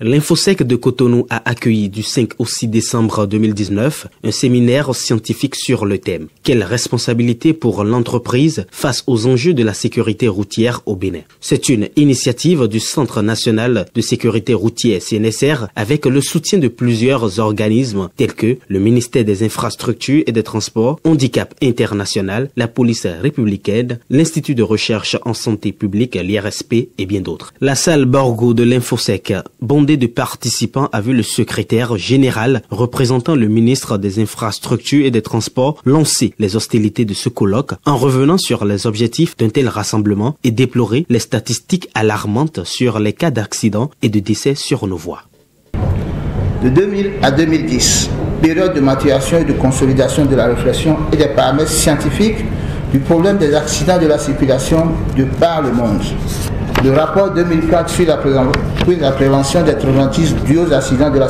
L'Infosec de Cotonou a accueilli du 5 au 6 décembre 2019 un séminaire scientifique sur le thème « Quelle responsabilité pour l'entreprise face aux enjeux de la sécurité routière au Bénin ?» C'est une initiative du Centre national de sécurité routière CNSR avec le soutien de plusieurs organismes tels que le ministère des Infrastructures et des Transports, Handicap International, la police républicaine, l'Institut de recherche en santé publique, l'IRSP et bien d'autres. La salle Borgo de l'Infosec, bondée de participants, a vu le secrétaire général représentant le ministre des Infrastructures et des Transports lancer les hostilités de ce colloque en revenant sur les objectifs d'un tel rassemblement et déplorer les statistiques alarmantes sur les cas d'accidents et de décès sur nos voies. De 2000 à 2010, période de maturation et de consolidation de la réflexion et des paramètres scientifiques du problème des accidents de la circulation de par le monde. Le rapport 2004 sur la prévention des traumatismes dus aux accidents de la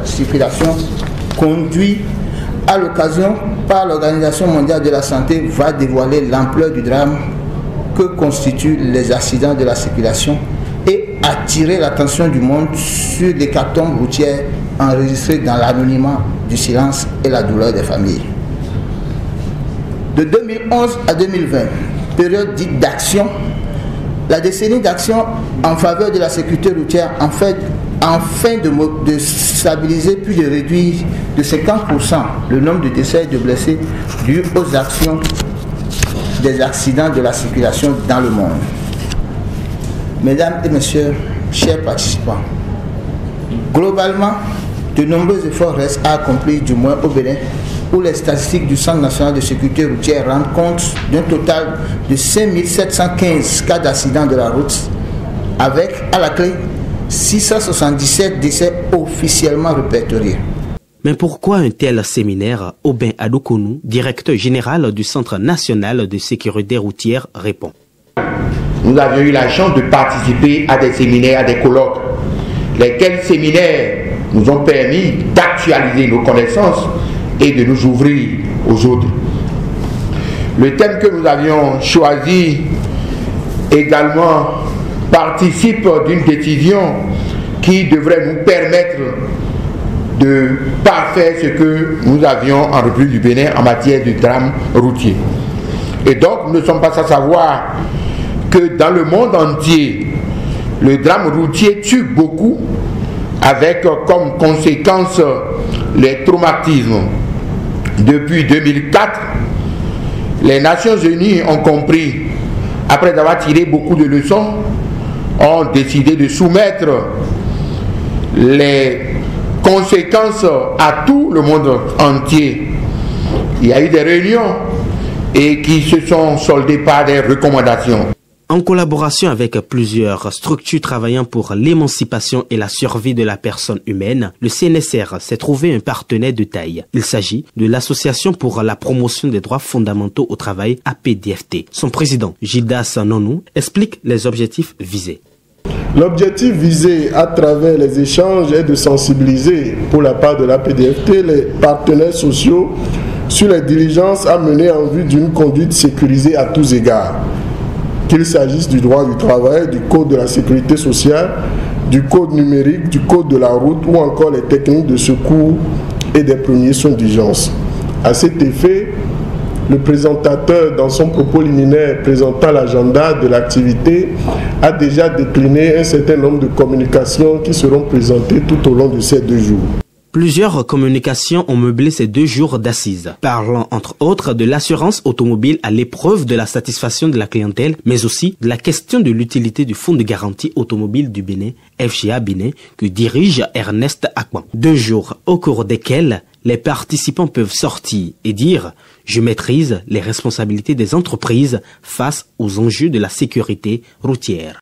circulation conduit à l'occasion par l'Organisation mondiale de la santé va dévoiler l'ampleur du drame que constituent les accidents de la circulation et attirer l'attention du monde sur l'hécatombe routière enregistrée dans l'anonymat du silence et la douleur des familles. De 2011 à 2020, période dite d'action, la décennie d'action en faveur de la sécurité routière afin de stabiliser puis de réduire de 50% le nombre de décès et de blessés dus aux actions des accidents de la circulation dans le monde. Mesdames et messieurs, chers participants, globalement, de nombreux efforts restent à accomplir, du moins au Bénin, où les statistiques du Centre national de sécurité routière rendent compte d'un total de 5 715 cas d'accidents de la route, avec à la clé 677 décès officiellement répertoriés. Mais pourquoi un tel séminaire? Aubin Adokonou, directeur général du Centre national de sécurité routière, répond. Nous avions eu la chance de participer à des séminaires, à des colloques, lesquels séminaires nous ont permis d'actualiser nos connaissances et de nous ouvrir aux autres. Le thème que nous avions choisi également participe d'une décision qui devrait nous permettre de parfaire ce que nous avions en République du Bénin en matière de drame routier. Et donc, nous ne sommes pas sans savoir que dans le monde entier, le drame routier tue beaucoup avec comme conséquence les traumatismes. Depuis 2004, les Nations Unies ont compris, après avoir tiré beaucoup de leçons, ont décidé de soumettre les conséquences à tout le monde entier. Il y a eu des réunions et qui se sont soldées par des recommandations. En collaboration avec plusieurs structures travaillant pour l'émancipation et la survie de la personne humaine, le CNSR s'est trouvé un partenaire de taille. Il s'agit de l'Association pour la promotion des droits fondamentaux au travail, APDFT. Son président, Gildas Nonou, explique les objectifs visés. L'objectif visé à travers les échanges est de sensibiliser pour la part de l'APDFT les partenaires sociaux sur les diligences à mener en vue d'une conduite sécurisée à tous égards. Qu'il s'agisse du droit du travail, du code de la sécurité sociale, du code numérique, du code de la route ou encore les techniques de secours et des premiers soins d'urgence. À cet effet, le présentateur, dans son propos liminaire présentant l'agenda de l'activité, a déjà décliné un certain nombre de communications qui seront présentées tout au long de ces 2 jours. Plusieurs communications ont meublé ces 2 jours d'assises, parlant entre autres de l'assurance automobile à l'épreuve de la satisfaction de la clientèle, mais aussi de la question de l'utilité du Fonds de garantie automobile du Bénin, FGA Bénin, que dirige Ernest Akwan. 2 jours au cours desquels les participants peuvent sortir et dire « Je maîtrise les responsabilités des entreprises face aux enjeux de la sécurité routière ».